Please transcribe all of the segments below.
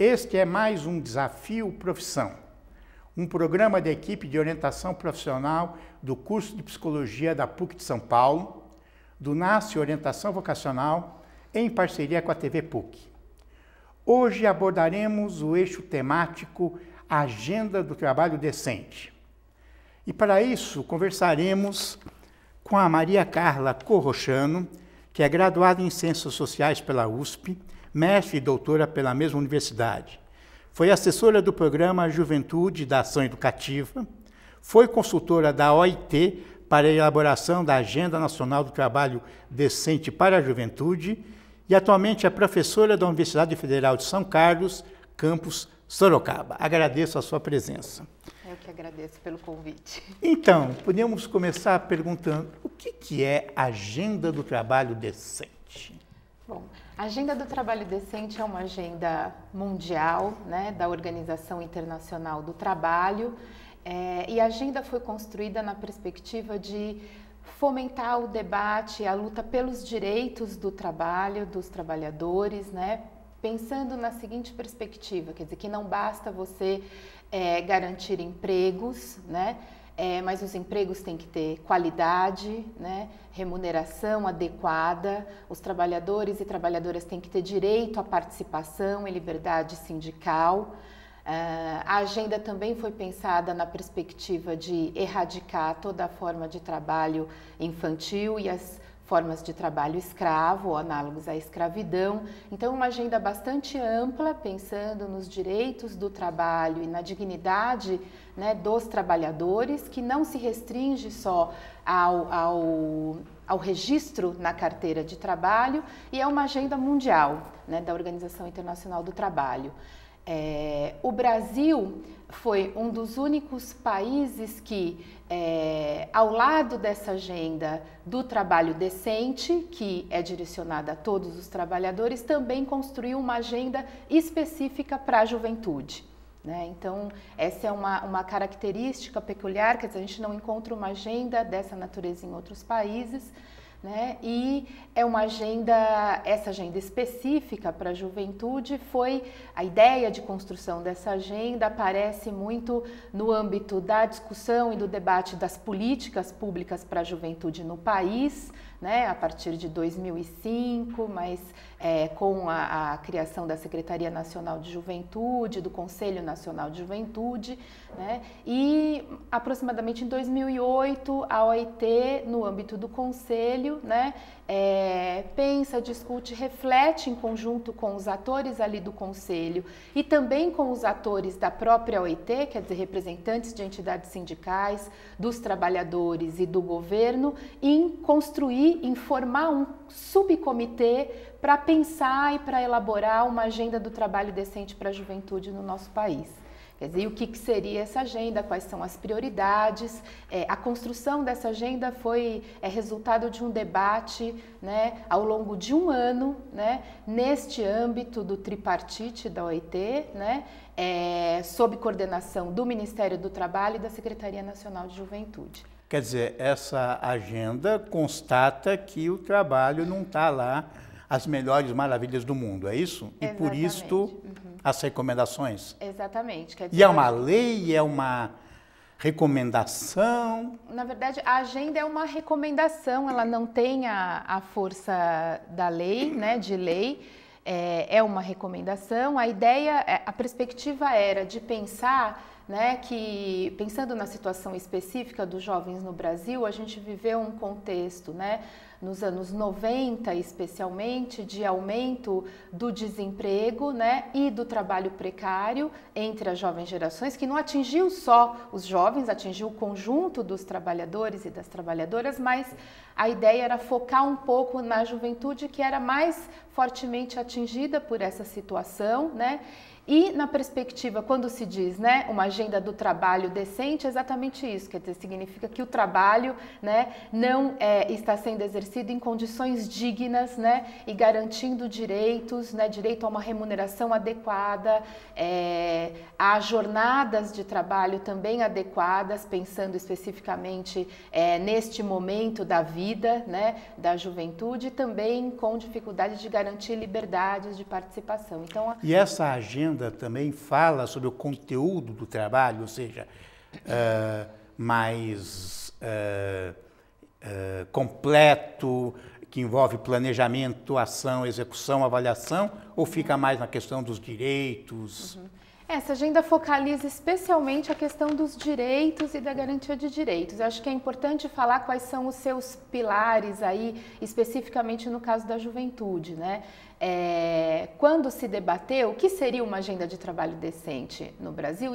Este é mais um Desafio Profissão, um programa da equipe de orientação profissional do curso de Psicologia da PUC de São Paulo, do NASCE Orientação Vocacional, em parceria com a TV PUC. Hoje abordaremos o eixo temático Agenda do Trabalho Decente. E para isso conversaremos com a Maria Carla Corrochano, que é graduada em Ciências Sociais pela USP, mestre e doutora pela mesma universidade. Foi assessora do programa Juventude da Ação Educativa, foi consultora da OIT para a elaboração da Agenda Nacional do Trabalho Decente para a Juventude e atualmente é professora da Universidade Federal de São Carlos, campus Sorocaba. Agradeço a sua presença. Eu que agradeço pelo convite. Então, podemos começar perguntando o que é Agenda do Trabalho Decente? Bom, a Agenda do Trabalho Decente é uma agenda mundial, né, da Organização Internacional do Trabalho, e a agenda foi construída na perspectiva de fomentar o debate, a luta pelos direitos do trabalho, dos trabalhadores, né, pensando na seguinte perspectiva, quer dizer, que não basta você garantir empregos, né, mas os empregos têm que ter qualidade, né, remuneração adequada, os trabalhadores e trabalhadoras têm que ter direito à participação e liberdade sindical. A agenda também foi pensada na perspectiva de erradicar toda a forma de trabalho infantil e as formas de trabalho escravo, ou análogos à escravidão. Então, uma agenda bastante ampla, pensando nos direitos do trabalho e na dignidade, né, dos trabalhadores, que não se restringe só ao registro na carteira de trabalho, e é uma agenda mundial, né, da Organização Internacional do Trabalho. O Brasil foi um dos únicos países que, ao lado dessa agenda do trabalho decente, que é direcionada a todos os trabalhadores, também construiu uma agenda específica para a juventude, né? Então, essa é uma característica peculiar, quer dizer, a gente não encontra uma agenda dessa natureza em outros países, né? E é uma agenda, essa agenda específica para a juventude foi, a ideia de construção dessa agenda aparece muito no âmbito da discussão e do debate das políticas públicas para a juventude no país, né, a partir de 2005, mas com a criação da Secretaria Nacional de Juventude, do Conselho Nacional de Juventude, né, e aproximadamente em 2008 a OIT, no âmbito do Conselho, né, pensa, discute, reflete em conjunto com os atores ali do Conselho e também com os atores da própria OIT, quer dizer, representantes de entidades sindicais, dos trabalhadores e do governo, em construir, em formar um subcomitê para pensar e para elaborar uma agenda do trabalho decente para a juventude no nosso país. Quer dizer, o que seria essa agenda, quais são as prioridades? A construção dessa agenda foi resultado de um debate, né, ao longo de um ano, né, neste âmbito do tripartite da OIT, né, sob coordenação do Ministério do Trabalho e da Secretaria Nacional de Juventude. Quer dizer, essa agenda constata que o trabalho não está lá as melhores maravilhas do mundo, é isso? Exatamente. E por isso as recomendações? Exatamente. Quer dizer, e é uma lei, é uma recomendação? Na verdade, a agenda é uma recomendação, ela não tem a força da lei, né, de lei, é uma recomendação. A ideia, a perspectiva era de pensar, né, que, pensando na situação específica dos jovens no Brasil, a gente viveu um contexto, né, nos anos 90, especialmente, de aumento do desemprego, né, e do trabalho precário entre as jovens gerações, que não atingiu só os jovens, atingiu o conjunto dos trabalhadores e das trabalhadoras, mas a ideia era focar um pouco na juventude, que era mais fortemente atingida por essa situação, né? E na perspectiva, quando se diz, né, uma agenda do trabalho decente, é exatamente isso, quer dizer, significa que o trabalho, né, não está sendo exercido exercido em condições dignas, né, e garantindo direitos, né, direito a uma remuneração adequada, a jornadas de trabalho também adequadas, pensando especificamente neste momento da vida, né, da juventude, e também com dificuldade de garantir liberdades de participação. Então, e essa agenda também fala sobre o conteúdo do trabalho, ou seja, mais completo, que envolve planejamento, ação, execução, avaliação, ou fica mais na questão dos direitos? Essa agenda focaliza especialmente a questão dos direitos e da garantia de direitos. Eu acho que é importante falar quais são os seus pilares aí, especificamente no caso da juventude, né? Quando se debateu o que seria uma agenda de trabalho decente no Brasil,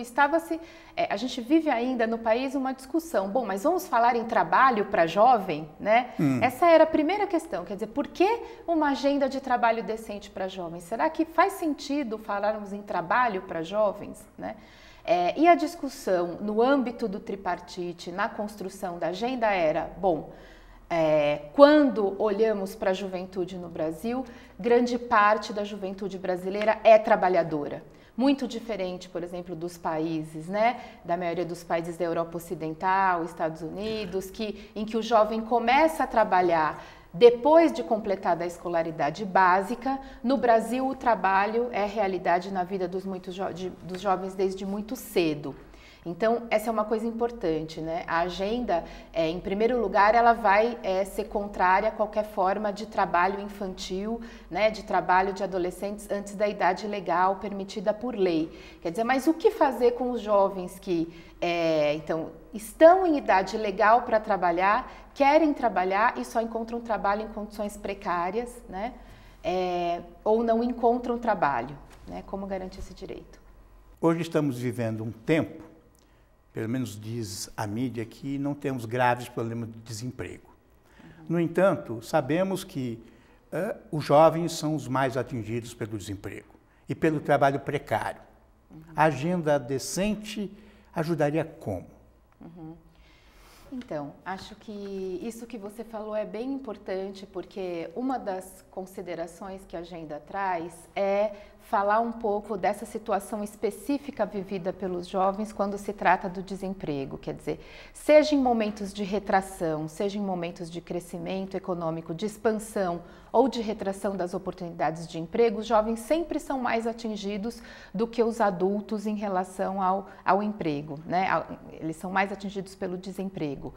a gente vive ainda no país uma discussão. Bom, mas vamos falar em trabalho para jovem, né? Essa era a primeira questão, quer dizer, por que uma agenda de trabalho decente para jovens? Será que faz sentido falarmos em trabalho para jovens, né? E a discussão no âmbito do tripartite, na construção da agenda era, bom, quando olhamos para a juventude no Brasil, grande parte da juventude brasileira é trabalhadora. Muito diferente, por exemplo, dos países, né? Da maioria dos países da Europa Ocidental, Estados Unidos, em que o jovem começa a trabalhar depois de completada a escolaridade básica. No Brasil, o trabalho é realidade na vida dos jovens desde muito cedo. Então, essa é uma coisa importante, né? A agenda, em primeiro lugar, ela vai ser contrária a qualquer forma de trabalho infantil, né? De trabalho de adolescentes antes da idade legal permitida por lei. Quer dizer, mas o que fazer com os jovens que, então, estão em idade legal para trabalhar, querem trabalhar e só encontram trabalho em condições precárias, né? Ou não encontram trabalho, né? Como garantir esse direito? Hoje estamos vivendo um tempo, pelo menos diz a mídia, que não temos graves problemas de desemprego. No entanto, sabemos que os jovens são os mais atingidos pelo desemprego e pelo trabalho precário. A agenda decente ajudaria como? Então, acho que isso que você falou é bem importante, porque uma das considerações que a agenda traz é falar um pouco dessa situação específica vivida pelos jovens quando se trata do desemprego. Quer dizer, seja em momentos de retração, seja em momentos de crescimento econômico, de expansão ou de retração das oportunidades de emprego, os jovens sempre são mais atingidos do que os adultos em relação ao emprego, né? Eles são mais atingidos pelo desemprego.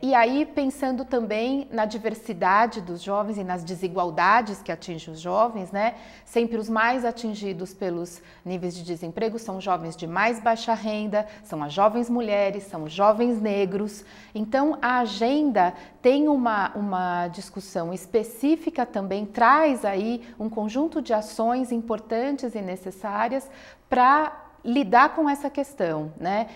E aí, pensando também na diversidade dos jovens e nas desigualdades que atingem os jovens, né? Sempre os mais atingidos pelos níveis de desemprego são jovens de mais baixa renda, são as jovens mulheres, são os jovens negros. Então, a agenda tem uma discussão específica também, traz aí um conjunto de ações importantes e necessárias para lidar com essa questão, né?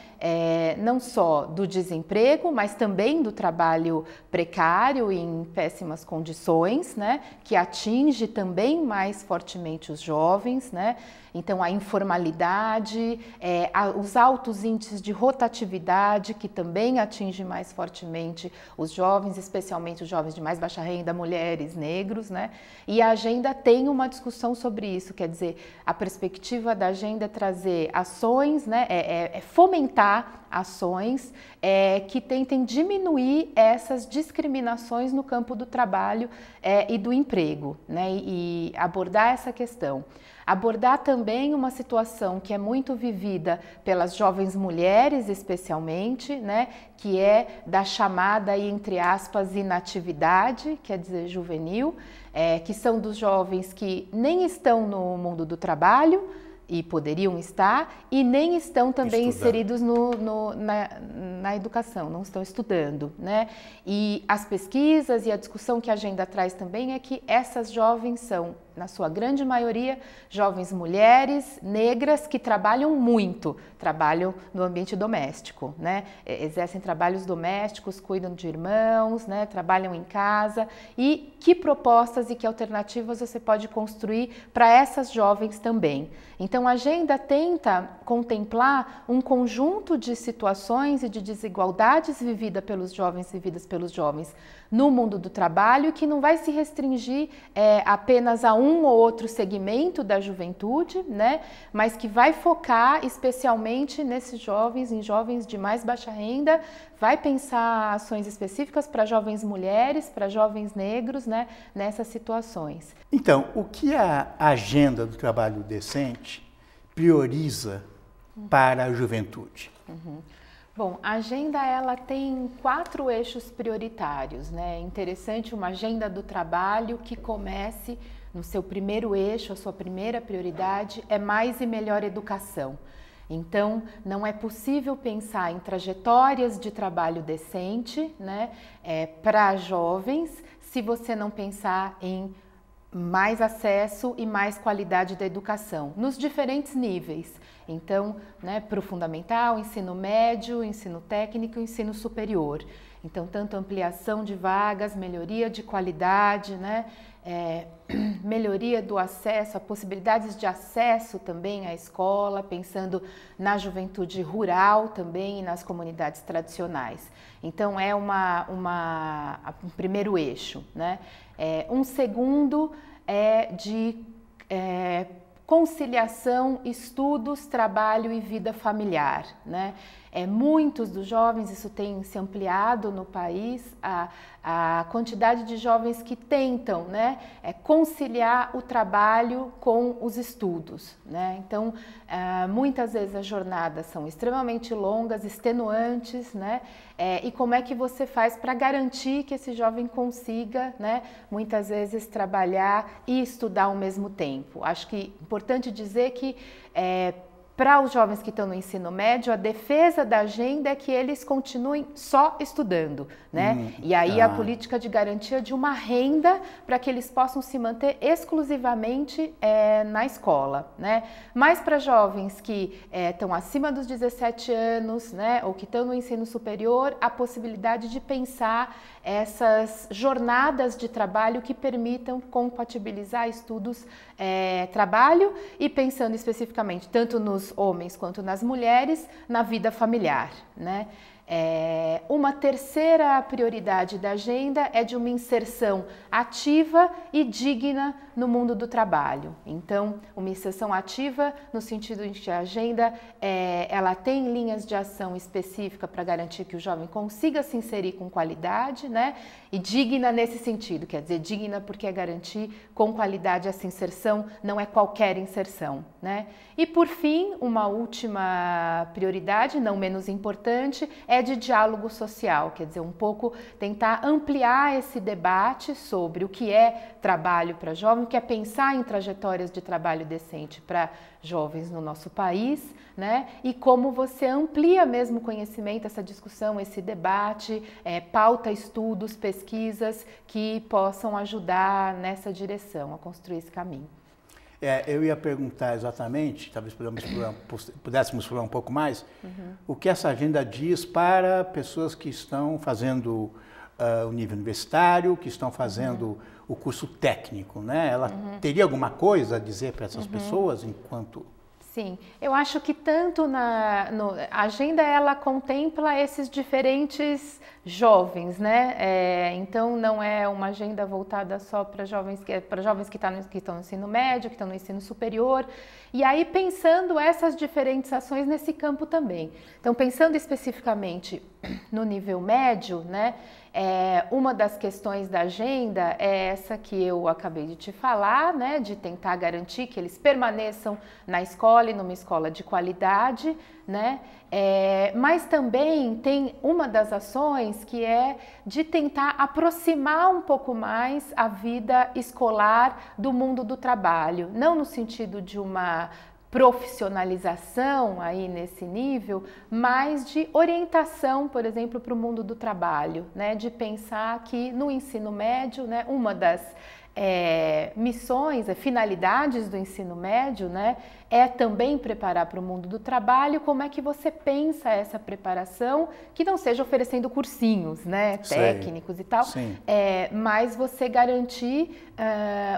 Não só do desemprego, mas também do trabalho precário em péssimas condições, né? Que atinge também mais fortemente os jovens, né? Então, a informalidade, os altos índices de rotatividade, que também atinge mais fortemente os jovens, especialmente os jovens de mais baixa renda, mulheres, negros, né? E a agenda tem uma discussão sobre isso, quer dizer, a perspectiva da agenda é trazer ações, né? Fomentar ações que tentem diminuir essas discriminações no campo do trabalho e do emprego, né? E abordar essa questão. Abordar também uma situação que é muito vivida pelas jovens mulheres, especialmente, né, que é da chamada, entre aspas, inatividade, quer dizer, juvenil, que são dos jovens que nem estão no mundo do trabalho, e poderiam estar, e nem estão também inseridos na educação, não estão estudando, né? E as pesquisas e a discussão que a agenda traz também é que essas jovens são na sua grande maioria, jovens mulheres negras que trabalham muito, trabalham no ambiente doméstico, né? Exercem trabalhos domésticos, cuidam de irmãos, né? Trabalham em casa. E que propostas e que alternativas você pode construir para essas jovens também? Então, a agenda tenta contemplar um conjunto de situações e de desigualdades vividas pelos jovens no mundo do trabalho, que não vai se restringir apenas a um ou outro segmento da juventude, né? Mas que vai focar especialmente nesses jovens, em jovens de mais baixa renda, vai pensar ações específicas para jovens mulheres, para jovens negros, né? Nessas situações. Então, o que a agenda do trabalho decente prioriza para a juventude? Bom, a agenda ela tem 4 eixos prioritários, né? É interessante uma agenda do trabalho que comece no seu primeiro eixo, a sua primeira prioridade é mais e melhor educação. Então, não é possível pensar em trajetórias de trabalho decente, né, para jovens, se você não pensar em mais acesso e mais qualidade da educação, nos diferentes níveis. Então, né, para o fundamental, ensino médio, ensino técnico e ensino superior. Então, tanto ampliação de vagas, melhoria de qualidade, né, melhoria do acesso, a possibilidades de acesso também à escola, pensando na juventude rural também e nas comunidades tradicionais. Então, é um primeiro eixo, né? Um segundo é de conciliação, estudos, trabalho e vida familiar, né? Muitos dos jovens, isso tem se ampliado no país, a quantidade de jovens que tentam, né, conciliar o trabalho com os estudos, né? Então, muitas vezes as jornadas são extremamente longas, extenuantes, né? E como é que você faz para garantir que esse jovem consiga, né, muitas vezes trabalhar e estudar ao mesmo tempo? Acho que é importante dizer que para os jovens que estão no ensino médio, a defesa da agenda é que eles continuem só estudando, né? E aí a política de garantia de uma renda para que eles possam se manter exclusivamente na escola, né? Mas para jovens que estão acima dos 17 anos, né, ou que estão no ensino superior, a possibilidade de pensar essas jornadas de trabalho que permitam compatibilizar estudos, trabalho e pensando especificamente tanto nos homens quanto nas mulheres na vida familiar, né? Uma terceira prioridade da agenda é de uma inserção ativa e digna no mundo do trabalho. Então, uma inserção ativa no sentido de que a agenda ela tem linhas de ação específica para garantir que o jovem consiga se inserir com qualidade, né? E digna nesse sentido, quer dizer, digna porque é garantir com qualidade essa inserção, não é qualquer inserção, né? E por fim, uma última prioridade, não menos importante, é de diálogo social, quer dizer, um pouco tentar ampliar esse debate sobre o que é trabalho para jovem, o que é pensar em trajetórias de trabalho decente para jovens no nosso país, né? E como você amplia mesmo o conhecimento, essa discussão, esse debate, pauta estudos, pesquisas que possam ajudar nessa direção, a construir esse caminho. Eu ia perguntar exatamente, talvez pudéssemos falar um pouco mais, o que essa agenda diz para pessoas que estão fazendo o nível universitário, que estão fazendo o curso técnico, né? Ela teria alguma coisa a dizer para essas pessoas enquanto... Sim, eu acho que tanto a agenda ela contempla esses diferentes jovens, né? Então não é uma agenda voltada só para jovens que estão no ensino médio, que estão no ensino superior. E aí pensando essas diferentes ações nesse campo também. Então pensando especificamente no nível médio, né? Uma das questões da agenda é essa que eu acabei de te falar, né, de tentar garantir que eles permaneçam na escola e numa escola de qualidade, né, mas também tem uma das ações que é de tentar aproximar um pouco mais a vida escolar do mundo do trabalho, não no sentido de uma profissionalização aí nesse nível, mas de orientação, por exemplo, para o mundo do trabalho, né? De pensar que no ensino médio, né, uma das missões, finalidades do ensino médio, né, é também preparar para o mundo do trabalho. Como é que você pensa essa preparação, que não seja oferecendo cursinhos, né, técnicos e tal, mas você garantir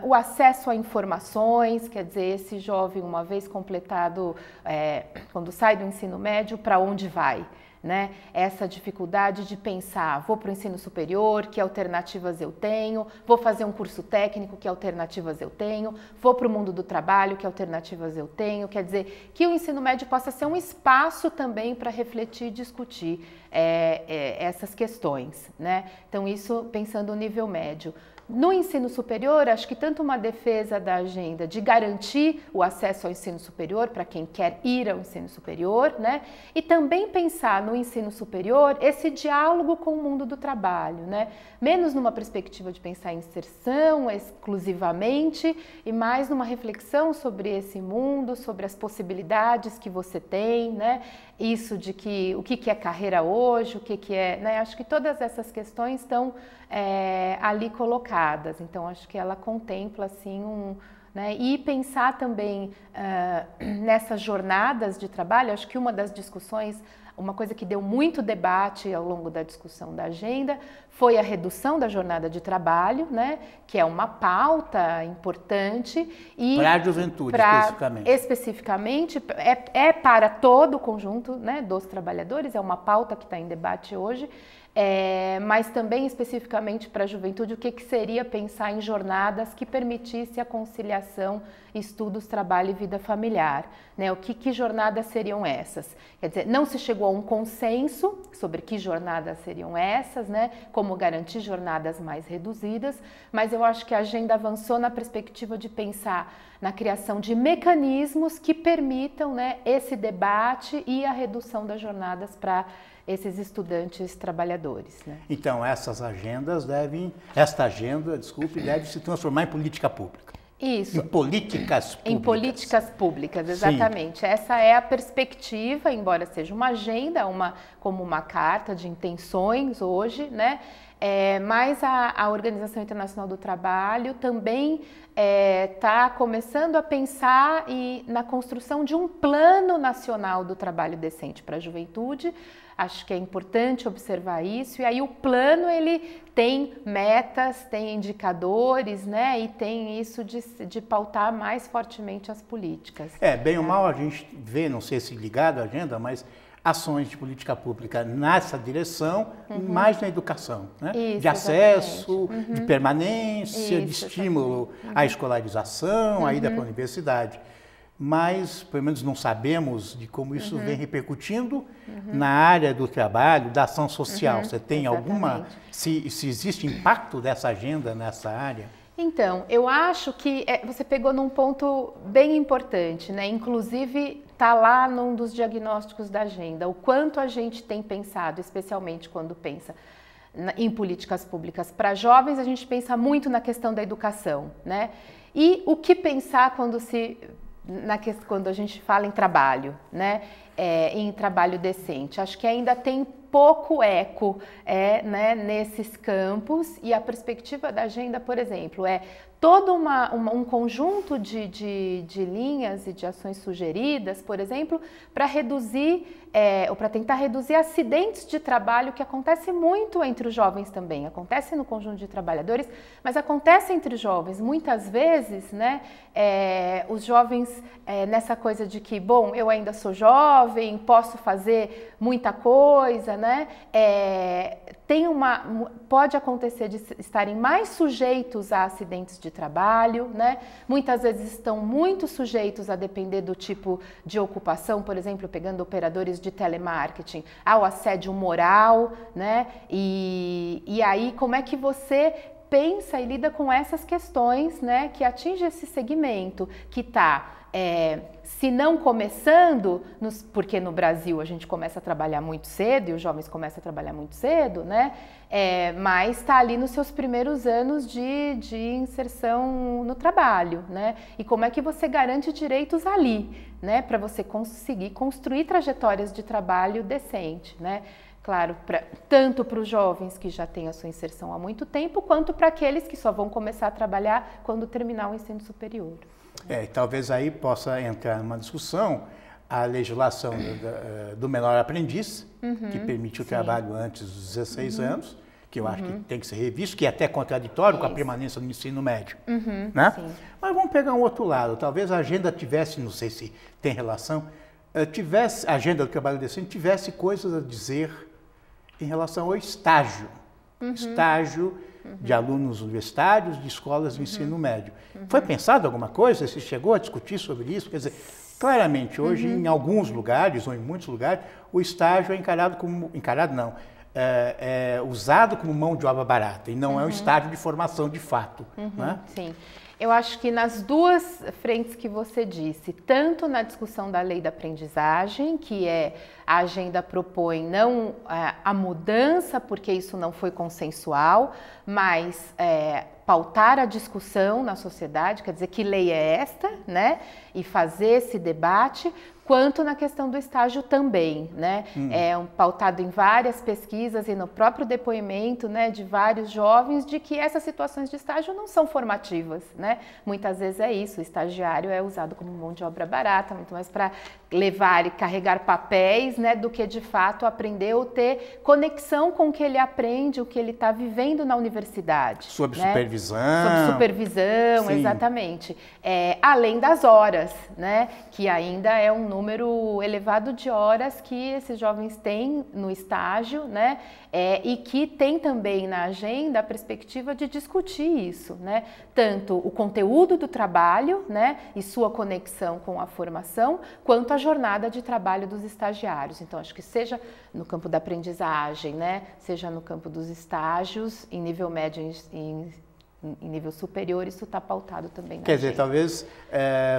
o acesso a informações, quer dizer, esse jovem, uma vez completado, quando sai do ensino médio, para onde vai? Né? Essa dificuldade de pensar, vou para o ensino superior, que alternativas eu tenho, vou fazer um curso técnico, que alternativas eu tenho, vou para o mundo do trabalho, que alternativas eu tenho, quer dizer, que o ensino médio possa ser um espaço também para refletir e discutir essas questões, né? Então isso pensando no nível médio. No ensino superior, acho que tanto uma defesa da agenda de garantir o acesso ao ensino superior para quem quer ir ao ensino superior, né? E também pensar no ensino superior esse diálogo com o mundo do trabalho, né? Menos numa perspectiva de pensar em inserção exclusivamente e mais numa reflexão sobre esse mundo, sobre as possibilidades que você tem, né? Isso de que o que é carreira hoje, o que é, né? Acho que todas essas questões estão ali colocadas. Então acho que ela contempla assim né? E pensar também nessas jornadas de trabalho. Acho que uma das discussões, uma coisa que deu muito debate ao longo da discussão da agenda foi a redução da jornada de trabalho, né? Que é uma pauta importante. Para a juventude, especificamente. Para todo o conjunto, né, dos trabalhadores, é uma pauta que está em debate hoje. Mas também especificamente para a juventude, o que seria pensar em jornadas que permitisse a conciliação estudos, trabalho e vida familiar, né? O que jornadas seriam essas? Quer dizer, não se chegou a um consenso sobre que jornadas seriam essas, né? Como garantir jornadas mais reduzidas, mas eu acho que a agenda avançou na perspectiva de pensar na criação de mecanismos que permitam, né, esse debate e a redução das jornadas para esses estudantes trabalhadores, né? Então, esta agenda deve se transformar em política pública. Isso. Em políticas públicas. Em políticas públicas, exatamente. Sim. Essa é a perspectiva, embora seja uma agenda, como uma carta de intenções hoje, né? Mas a Organização Internacional do Trabalho também está começando a pensar na construção de um plano nacional do trabalho decente para a juventude. Acho que é importante observar isso. E aí o plano, ele tem metas, tem indicadores, né? E tem isso de pautar mais fortemente as políticas. Bem ou mal a gente vê, não sei se ligado à agenda, mas ações de política pública nessa direção, mais na educação, né? Isso, de acesso, de permanência, de estímulo à escolarização, à ida para a universidade. Mas, pelo menos, não sabemos de como isso vem repercutindo na área do trabalho, da ação social. Você tem alguma... Se existe impacto dessa agenda nessa área? Então, eu acho que você pegou num ponto bem importante, né? Inclusive, está lá num dos diagnósticos da agenda, o quanto a gente tem pensado, especialmente quando pensa em políticas públicas para jovens, a gente pensa muito na questão da educação, né? E o que pensar quando a gente fala em trabalho, né? Em trabalho decente. Acho que ainda tem pouco eco né, nesses campos, e a perspectiva da agenda, por exemplo, todo um conjunto de linhas e de ações sugeridas, por exemplo, para reduzir ou para tentar reduzir acidentes de trabalho, que acontece muito entre os jovens também, acontece no conjunto de trabalhadores, mas acontece entre os jovens. Muitas vezes, né, os jovens nessa coisa de que, bom, eu ainda sou jovem, posso fazer muita coisa, né? Pode acontecer de estarem mais sujeitos a acidentes de trabalho, né? Muitas vezes estão muito sujeitos a depender do tipo de ocupação, por exemplo, pegando operadores de telemarketing, ao assédio moral, né? E aí, como é que você pensa e lida com essas questões, né, que atinge esse segmento que está, se não começando, porque no Brasil a gente começa a trabalhar muito cedo e os jovens começam a trabalhar muito cedo, né, mas está ali nos seus primeiros anos de inserção no trabalho, né, e como é que você garante direitos ali, né, para você conseguir construir trajetórias de trabalho decente, né. Claro, tanto para os jovens que já têm a sua inserção há muito tempo, quanto para aqueles que só vão começar a trabalhar quando terminar o ensino superior. Talvez aí possa entrar numa discussão a legislação do menor aprendiz, que permite o trabalho antes dos 16 anos, que eu acho que tem que ser revisto, que é até contraditório com a permanência no ensino médio. Né? Mas vamos pegar um outro lado. Talvez a agenda tivesse, não sei se tem relação, a agenda do trabalho decente tivesse coisas a dizer em relação ao estágio. Estágio de alunos universitários, de escolas de ensino médio. Foi pensado alguma coisa? Você chegou a discutir sobre isso? Quer dizer, claramente, hoje, em alguns lugares, ou em muitos lugares, o estágio é encarado como... Encarado não. É usado como mão de obra barata, e não é um estágio de formação de fato. Né? Sim. Eu acho que nas duas frentes que você disse, tanto na discussão da lei da aprendizagem, que a agenda propõe não a mudança, porque isso não foi consensual, mas pautar a discussão na sociedade, quer dizer, que lei é esta, né? E fazer esse debate, quanto na questão do estágio também, né? Pautado em várias pesquisas e no próprio depoimento, né, de vários jovens, de que essas situações de estágio não são formativas, né? Muitas vezes é isso, o estagiário é usado como mão de obra barata, muito mais para levar e carregar papéis, né, do que de fato aprender ou ter conexão com o que ele aprende, o que ele está vivendo na universidade. Sob né? supervisão. Sob supervisão, sim, exatamente. Além das horas, né, que ainda é um número elevado de horas que esses jovens têm no estágio, né, e que tem também na agenda a perspectiva de discutir isso, né, tanto o conteúdo do trabalho, né, e sua conexão com a formação, quanto a jornada de trabalho dos estagiários. Então, acho que seja no campo da aprendizagem, né, seja no campo dos estágios, em nível médio, em nível superior, isso está pautado também. Quer dizer, talvez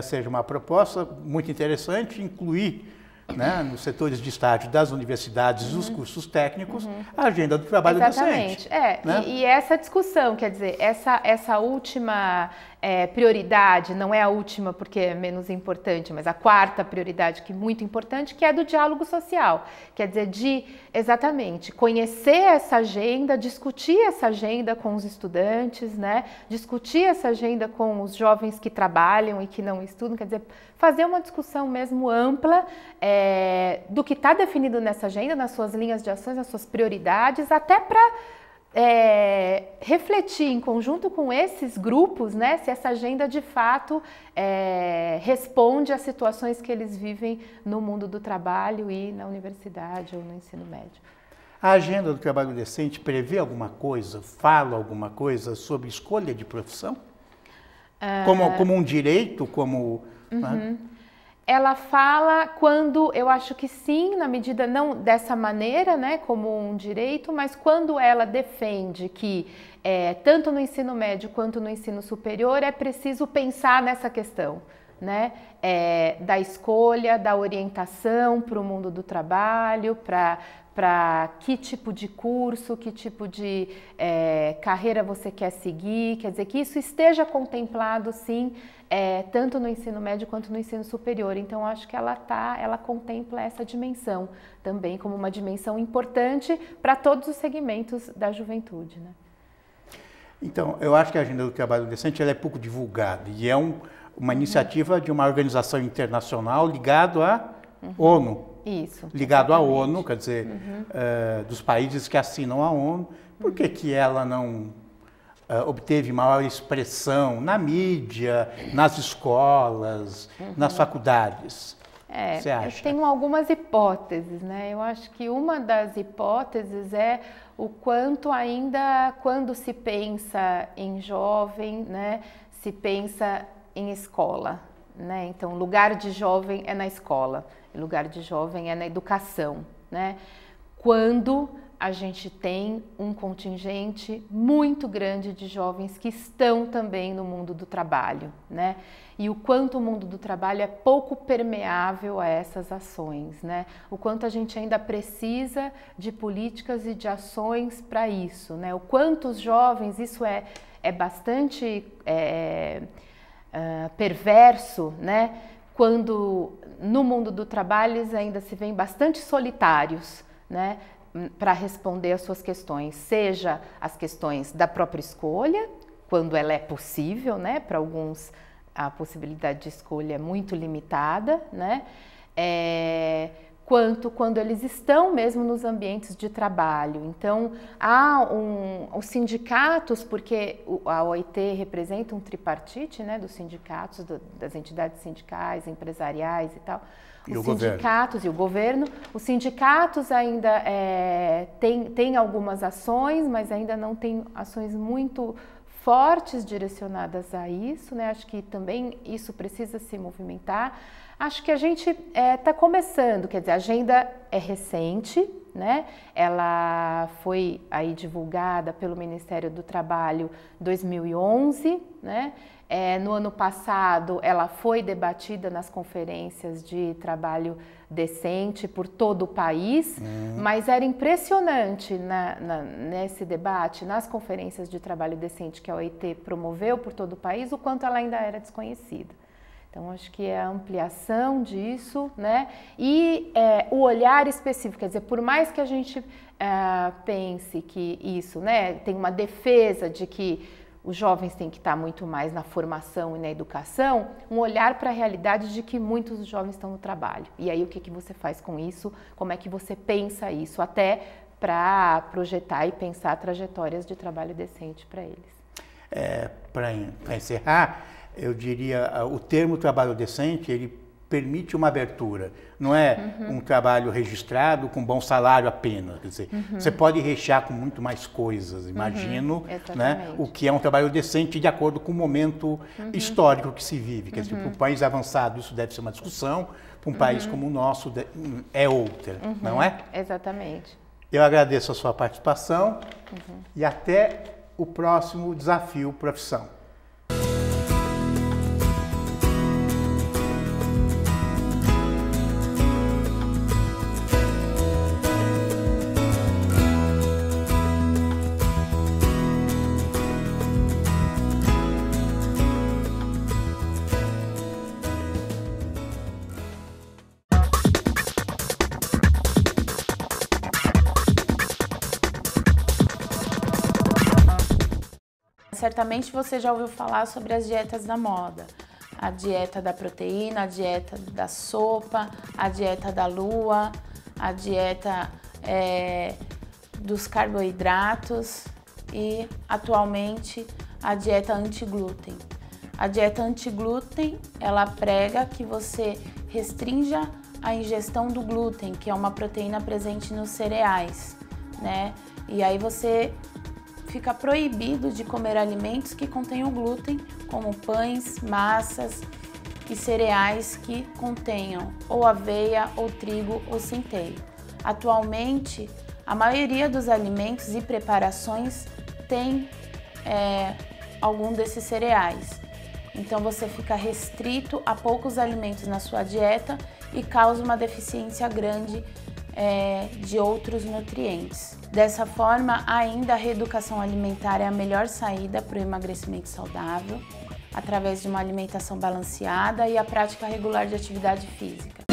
seja uma proposta muito interessante incluir, né, nos setores de estágio das universidades, os cursos técnicos, a agenda do trabalho exatamente. docente. Né? E essa discussão, quer dizer, essa última prioridade, não é a última porque é menos importante, mas a quarta prioridade, que é muito importante, que é do diálogo social. Quer dizer, de exatamente conhecer essa agenda, discutir essa agenda com os estudantes, né? Discutir essa agenda com os jovens que trabalham e que não estudam, quer dizer, fazer uma discussão mesmo ampla do que está definido nessa agenda, nas suas linhas de ações, nas suas prioridades, até para refletir em conjunto com esses grupos, né, se essa agenda de fato responde às situações que eles vivem no mundo do trabalho e na universidade ou no ensino médio. A agenda do trabalho decente prevê alguma coisa, fala alguma coisa sobre escolha de profissão? Como um direito, como... Né? Ela fala quando, eu acho que sim, na medida não dessa maneira, né, como um direito, mas quando ela defende que tanto no ensino médio quanto no ensino superior é preciso pensar nessa questão, né, da escolha, da orientação para o mundo do trabalho, para que tipo de curso, que tipo de carreira você quer seguir, quer dizer, que isso esteja contemplado, sim, tanto no ensino médio quanto no ensino superior. Então, acho que ela contempla essa dimensão também como uma dimensão importante para todos os segmentos da juventude, né? Então, eu acho que a agenda do trabalho decente ela é pouco divulgada e é uma iniciativa de uma organização internacional ligado à ONU. Isso. Ligado à ONU, quer dizer, dos países que assinam a ONU. Por que ela não obteve maior expressão na mídia, nas escolas, nas faculdades? Você acha? Eu tenho algumas hipóteses, né? Eu acho que uma das hipóteses é o quanto ainda, quando se pensa em jovem, né, se pensa em escola, né? Então, lugar de jovem é na escola, lugar de jovem é na educação, né? Quando a gente tem um contingente muito grande de jovens que estão também no mundo do trabalho, né? E o quanto o mundo do trabalho é pouco permeável a essas ações, né? O quanto a gente ainda precisa de políticas e de ações para isso, né? O quanto os jovens, isso é bastante perverso, né? Quando no mundo do trabalho eles ainda se veem bastante solitários, né? para responder às suas questões, seja as questões da própria escolha, quando ela é possível, né? Para alguns a possibilidade de escolha é muito limitada, né? Quanto quando eles estão mesmo nos ambientes de trabalho. Então, há os sindicatos, porque a OIT representa um tripartite, né, dos sindicatos, das entidades sindicais, empresariais e tal. Os sindicatos e o governo. Os sindicatos ainda têm algumas ações, mas ainda não têm ações muito fortes direcionadas a isso, né? Acho que também isso precisa se movimentar. Acho que a gente está começando, quer dizer, a agenda é recente, né? Ela foi aí divulgada pelo Ministério do Trabalho em 2011, né? No ano passado ela foi debatida nas conferências de trabalho decente por todo o país, mas era impressionante nesse debate, nas conferências de trabalho decente que a OIT promoveu por todo o país, o quanto ela ainda era desconhecida. Então, acho que é a ampliação disso, né? E o olhar específico, quer dizer, por mais que a gente pense que isso, né, tem uma defesa de que os jovens têm que estar muito mais na formação e na educação, um olhar para a realidade de que muitos jovens estão no trabalho. E aí, o que você faz com isso? Como é que você pensa isso? Até para projetar e pensar trajetórias de trabalho decente para eles. Para encerrar, eu diria, o termo trabalho decente, ele permite uma abertura, não é um trabalho registrado com bom salário apenas, quer dizer, você pode rechear com muito mais coisas, imagino, né, o que é um trabalho decente de acordo com o momento histórico que se vive, quer dizer, para um país avançado isso deve ser uma discussão, para um país como o nosso é outra, não é? Exatamente. Eu agradeço a sua participação e até o próximo Desafio Profissão. Certamente você já ouviu falar sobre as dietas da moda. A dieta da proteína, a dieta da sopa, a dieta da lua, a dieta dos carboidratos e, atualmente, a dieta anti-glúten. A dieta anti-glúten, ela prega que você restrinja a ingestão do glúten, que é uma proteína presente nos cereais, né? E aí você fica proibido de comer alimentos que contenham glúten, como pães, massas e cereais que contenham ou aveia, ou trigo, ou centeio. Atualmente, a maioria dos alimentos e preparações tem algum desses cereais. Então você fica restrito a poucos alimentos na sua dieta e causa uma deficiência grande de outros nutrientes. Dessa forma, ainda a reeducação alimentar é a melhor saída para o emagrecimento saudável, através de uma alimentação balanceada e a prática regular de atividade física.